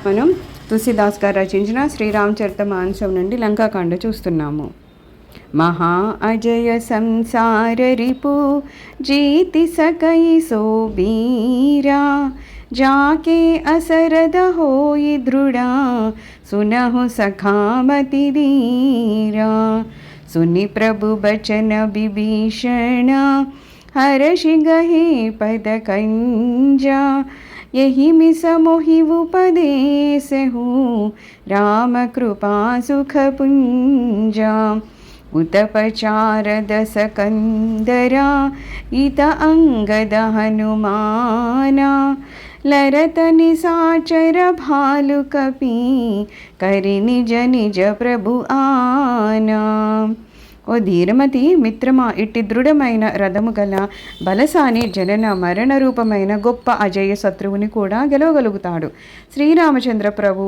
మనం తులసీదాస్ గారు రచించిన శ్రీరామచరితమానసం నుండి లంకాకాండ చూస్తున్నాము. మహా అజయ సంసార రిపు జీతి सकई सो बीरा जाके असरद होई दृढ़ा सुनहु सखामति धीरा सुनि प्रभु बचन विभीषण हर्षि गहे पद कंजा यही मिस मोहि उपदेश हूँ राम कृपा सुख पुंजा उतपचार दस कंदरा इत अंगद हनुमाना लरत निसाचर भालु कपि करि निज निज प्रभु आना. ఓ ధీరమతి మిత్రమా, ఇట్టి దృఢమైన రథము గల బలసాని జనన మరణ రూపమైన గొప్ప అజయ శత్రువుని కూడా గెలవగలుగుతాడు. శ్రీరామచంద్ర ప్రభు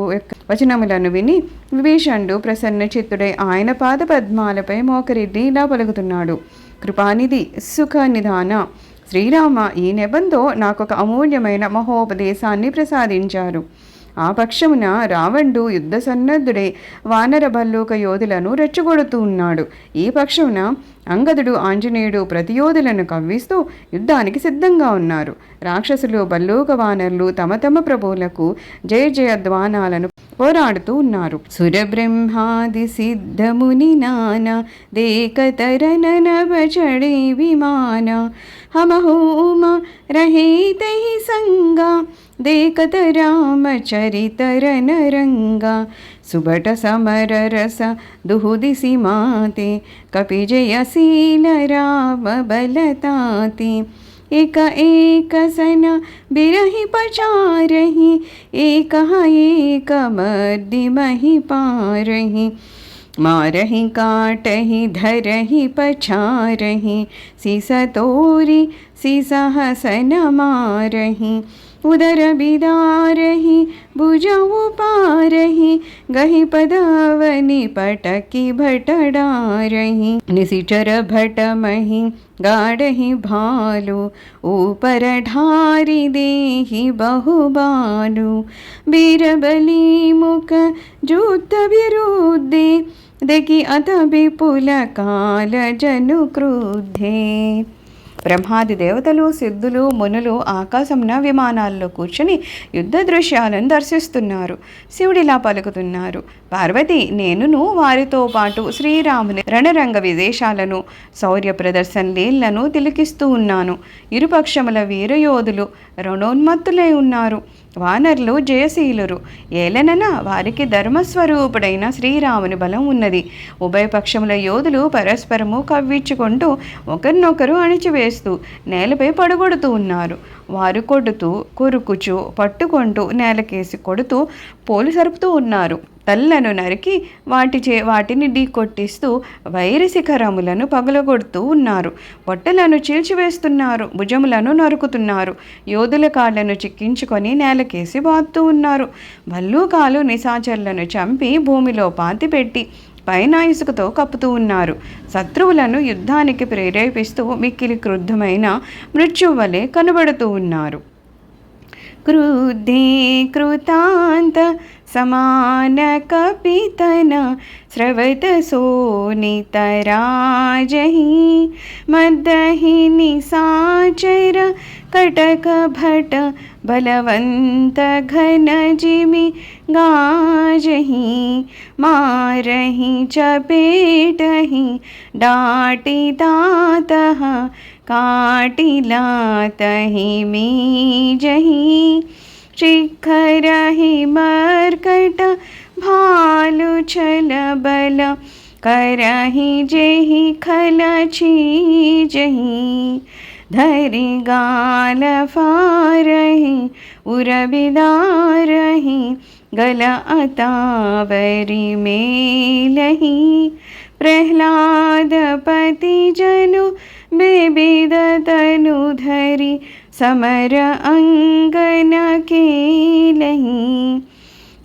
వచనములను విని విభీషణుడు ప్రసన్న చిత్తుడై ఆయన పాద పద్మాలపై మోకరిద్ది ఇలా పలుకుతున్నాడు. కృపానిధి సుఖ నిధాన శ్రీరామ, ఈ నెబంతో నాకొక అమూల్యమైన మహోపదేశాన్ని ప్రసాదించారు. ఆ పక్షమున రావణుడు యుద్ధ సన్నద్ధుడై వానర భల్లూక యోధులను రెచ్చగొడుతూ ఉన్నాడు. ఈ పక్షమున అంగదుడు ఆంజనేయుడు ప్రతి యోధులను కవ్విస్తూ యుద్ధానికి సిద్ధంగా ఉన్నారు. రాక్షసులు భల్లూక వానరులు తమ తమ ప్రభువులకు జయ జయధ్వానాలను పోరాడుతూ ఉన్నారు. సురబ్రహ్మాది సిద్ధముని నాన దేకతరనన బచడే విమాన హమహూమ రహితే సంగా देखत राम चरितर नरंगा सुबट समर रस दुहुदिसी माते कपि जयशील राम बलताते एक एक सन बिरहि पचारहि एक एक मर्दि महि पारहि मारहि काटहि धरहि पछारहि सीस तोरि सीस हसन मारहि उदर बिदारहि भुजउ पारहि गहि पदावनि पटकि भटडारहि निशिचर भटमहि गाढ़हि भालु ऊपर ढारि देहि बहुबालु बीरबली मुख जुद्ध विरुद्धे देखि अत विपुल काल जनु क्रुद्धे. బ్రహ్మాది దేవతలు సిద్ధులు మునులు ఆకాశంన విమానాల్లో కూర్చుని యుద్ధ దృశ్యాలను దర్శిస్తున్నారు. శివుడిలా పలుకుతున్నారు. పార్వతి, నేనును వారితో పాటు శ్రీరాముని రణరంగ విదేశాలను శౌర్య ప్రదర్శనలీళ్లను తిలకిస్తూ ఉన్నాను. ఇరుపక్షముల వీరయోధులు రణోన్మత్తులై ఉన్నారు. వానరులు జయశీలురు. ఏలనన వారికి ధర్మస్వరూపుడైన శ్రీరాముని బలం ఉన్నది. ఉభయపక్షముల యోధులు పరస్పరము కవ్వించుకుంటూ ఒకరినొకరు అణిచివేస్తూ నేలపై పడగొడుతూ ఉన్నారు. వారు కొడుతూ కొరుకుచు పట్టుకుంటూ నేలకేసి కొడుతూ పోలు సరుపుతూ ఉన్నారు. తల్లను నరికి వాటిని ఢీకొట్టిస్తూ వైరి శిఖరములను పగలగొడుతూ ఉన్నారు. పొట్టలను చీల్చివేస్తున్నారు. భుజములను నరుకుతున్నారు. యోధుల కాళ్లను చిక్కించుకొని నేలకేసి బాదుతూ ఉన్నారు. భల్లూకాలు నిశాచరులను చంపి భూమిలో పాతిపెట్టి పైన ఇసుకతో కప్పుతూ ఉన్నారు. శత్రువులను యుద్ధానికి ప్రేరేపిస్తూ మిక్కిలి క్రుద్ధమైన మృత్యువలే కనబడుతూ ఉన్నారు. క్రుద్ధే కృతాంత సమాన కపితన స్రవత సోనితరాజహి మద్దహి నిశాచర కటక భట బలవంత ఘన జిమి गाजहि मारहि चपेटहि डाटि दातः काटिलातहि मीजहि शिखरहि मर्कट भालु छल बल करहि जेहि खल चीजहि धरि गाल फारहि उरबिदारहि गल अतावरी मेलहि प्रह्लाद पति जनु बेबिद तनु धरि समर अंगन केलहि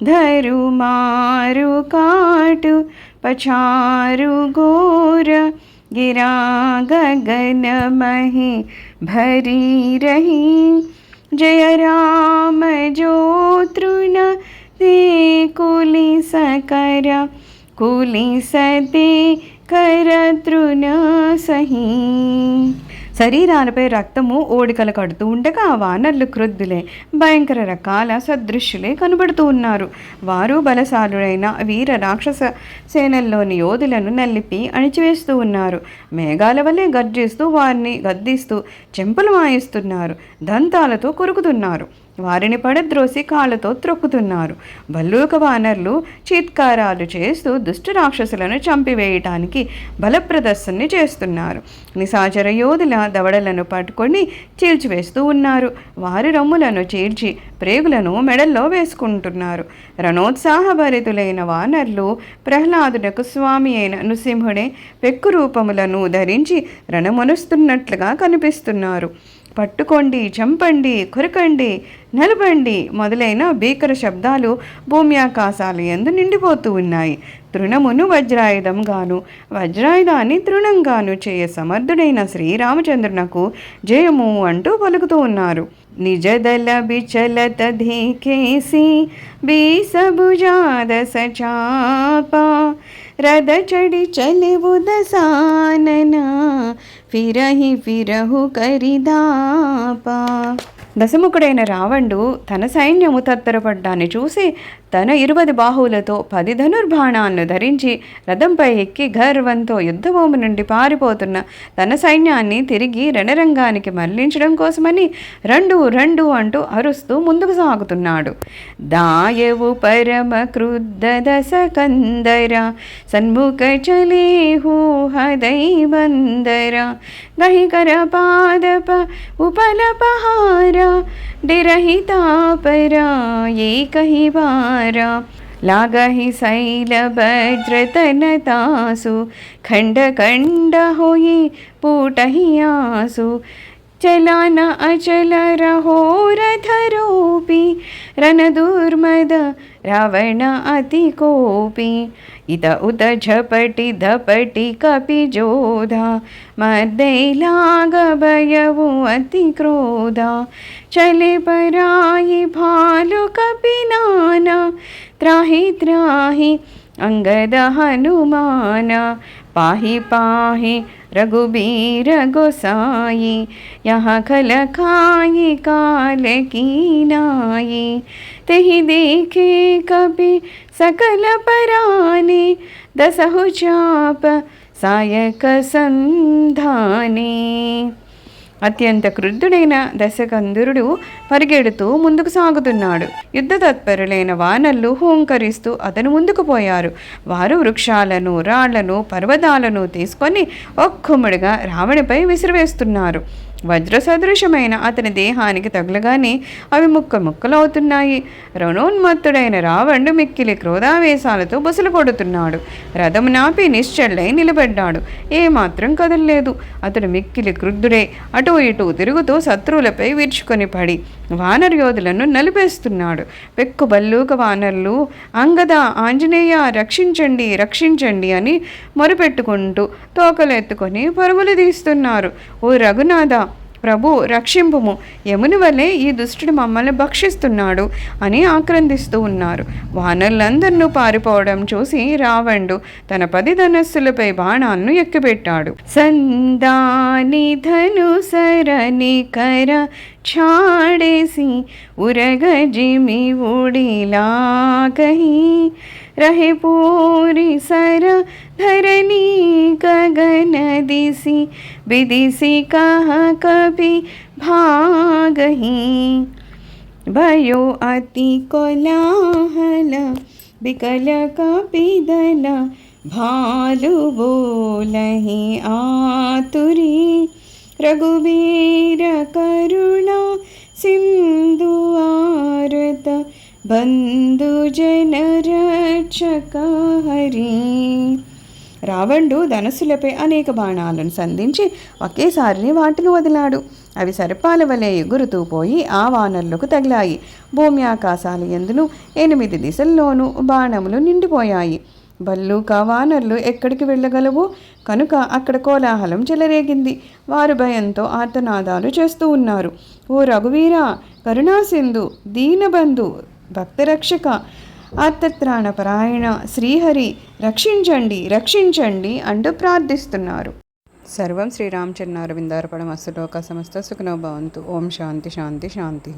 धरु मारु काटु पछारु गोर गिरा गगन महि भरी रही जय राम जो तृण दे कर कुलिसते कर तृण सही. శరీరాలపై రక్తము ఓడికలు కడుతూ ఉండగా ఆ వానర్లు క్రుద్ధులే, భయంకర రకాల సదృశ్యులే కనబడుతూ ఉన్నారు. వారు బలశాలుడైన వీర రాక్షస సేనల్లోని యోధులను నలిపి అణిచివేస్తూ ఉన్నారు. మేఘాల వలె గర్జిస్తూ వారిని గద్దిస్తూ చెంపలు వాయిస్తున్నారు, దంతాలతో కొరుకుతున్నారు. వారిని పడద్రోసి కాళ్ళతో త్రొక్కుతున్నారు. భల్లూక వానర్లు చీత్కారాలు చేస్తూ దుష్ట రాక్షసులను చంపివేయటానికి బలప్రదర్శనని చేస్తున్నారు. నిశాచర యోధుల దవడలను పట్టుకొని చీల్చివేస్తూ ఉన్నారు. వారి రొమ్ములను చీల్చి ప్రేగులను మెడల్లో వేసుకుంటున్నారు. రణోత్సాహభరితులైన వానర్లు ప్రహ్లాదునకు స్వామి అయిన నృసింహుడే పెక్కు రూపములను ధరించి రణమొనుస్తున్నట్లుగా కనిపిస్తున్నారు. పట్టుకోండి, చంపండి, కొరకండి, నలపండి మొదలైన భీకర శబ్దాలు భూమి ఆకాశాలు యందు నిండిపోతూ ఉన్నాయి. తృణమును వజ్రాయుధంగాను, వజ్రాయుధాన్ని తృణంగాను చేయ సమర్థుడైన శ్రీరామచంద్రునకు జయము అంటూ పలుకుతూ ఉన్నారు. నిజదల బిచలత ధీకేసి బీసభుజాద సచాప రథ చడి చలివు దసానన ఫిరహి ఫిరహు కరిదాప. దశముఖుడైన రావణుడు తన సైన్యము తత్తరపడ్డాన్ని చూసి తన 20 బాహువులతో 10 ధనుర్బాణాలను ధరించి రథంపై ఎక్కి గర్వంతో యుద్ధభూమి నుండి పారిపోతున్న తన సైన్యాన్ని తిరిగి రణరంగానికి మళ్లించడం కోసమని రండు రండు అంటూ అరుస్తూ ముందుకు సాగుతున్నాడు. దాయవు పరమ క్రుద్ధ దశ కందర సన్ముఖ చలేహు హదైబందర గహికర పాదప ఉపలపహార డిరహితాపరా ఏకహి వారా लागहि शैल वज्रतनतासु खंड खंड होई पूटहि आसु चलान अचल रहो रथरूपी रन दुर्मद रावण अति कोपी इत उत झपटि धपटि कपि जोधा मर्दै लाग भयवु अति क्रोधा चले पराई भालु कपि नाना त्राहि त्राहि अंगद हनुमान पाहि पाहि रघुबीर गोसाई यहाँ खल खाई काल की नाई तेहि देखे कपि सकल पराने दसहु चाप सायक संधाने. అత్యంత క్రుద్ధుడైన దశకంధరుడు పరిగెడుతూ ముందుకు సాగుతున్నాడు. యుద్ధ తత్పరులైన వానరులు హూంకరిస్తూ అతను ముందుకు పోయారు. వారు వృక్షాలను, రాళ్లను, పర్వతాలను తీసుకొని ఒక్కొమ్మడిగా రావణిపై విసిరివేస్తున్నారు. వజ్ర సదృశమైన అతని దేహానికి తగులగానే అవి ముక్కలవుతున్నాయి. రణోన్మత్తుడైన రావణుడు మిక్కిలి క్రోధావేశాలతో బుసలు కొడుతున్నాడు. రథము నాపి నిశ్చలై నిలబడ్డాడు. ఏమాత్రం కదలలేదు. అతడు మిక్కిలి క్రుద్ధుడే అటూ ఇటూ తిరుగుతూ శత్రువులపై విరుచుకొని పడి వానర యోధులను నలిపేస్తున్నాడు. పెక్కు బల్లూక వానరులు అంగద, ఆంజనేయ రక్షించండి రక్షించండి అని మొరుపెట్టుకుంటూ తోకలెత్తుకొని పరుగులు తీస్తున్నారు. ఓ రఘునాథ ప్రభు రక్షింపుము, యముని వలె ఈ దుష్టుడు మమ్మల్ని భక్షిస్తున్నాడు అని ఆక్రందిస్తూ ఉన్నారు. వానరులందరినూ పారిపోవడం చూసి రావణుడు తన 10 ధనస్సులపై బాణాలను ఎక్కిపెట్టాడు. సందాని ధనుసరని కర ఛాడేసి ఉరగజిమి ఉడిలాగహి रहे पूरी सर धरनी गगन दिसी विदिसी कह कभी भागही भयो अति कोलाहल बिकल कपिदल भालु बोलहि आतुरी रघुवीर करुणा सिंधु आरत బంధు జనరక్షక హరి. రావణుడు ధనస్సులపై అనేక బాణాలను సంధించి ఒకేసారి వాటిని వదిలాడు. అవి సర్పాల వలె ఎగురుతూ పోయి ఆ వానరులకు తగిలాయి. భూమి ఆకాశాల యందును 8 దిశల్లోనూ బాణములు నిండిపోయాయి. బల్లూక వానరులు ఎక్కడికి వెళ్ళగలవు కనుక అక్కడ కోలాహలం చెలరేగింది. వారు భయంతో ఆర్తనాదాలు చేస్తూ ఉన్నారు. ఓ రఘువీర, కరుణాసింధు, దీనబంధు, భక్తరక్షక, ఆర్తత్రాణపరాయణ శ్రీహరి రక్షించండి రక్షించండి అంటూ ప్రార్థిస్తున్నారు. సర్వం శ్రీరామచంద్రారవిందార్పణమస్తు. లోకా సమస్త సుఖినో భవంతు. ఓం శాంతి శాంతి శాంతి.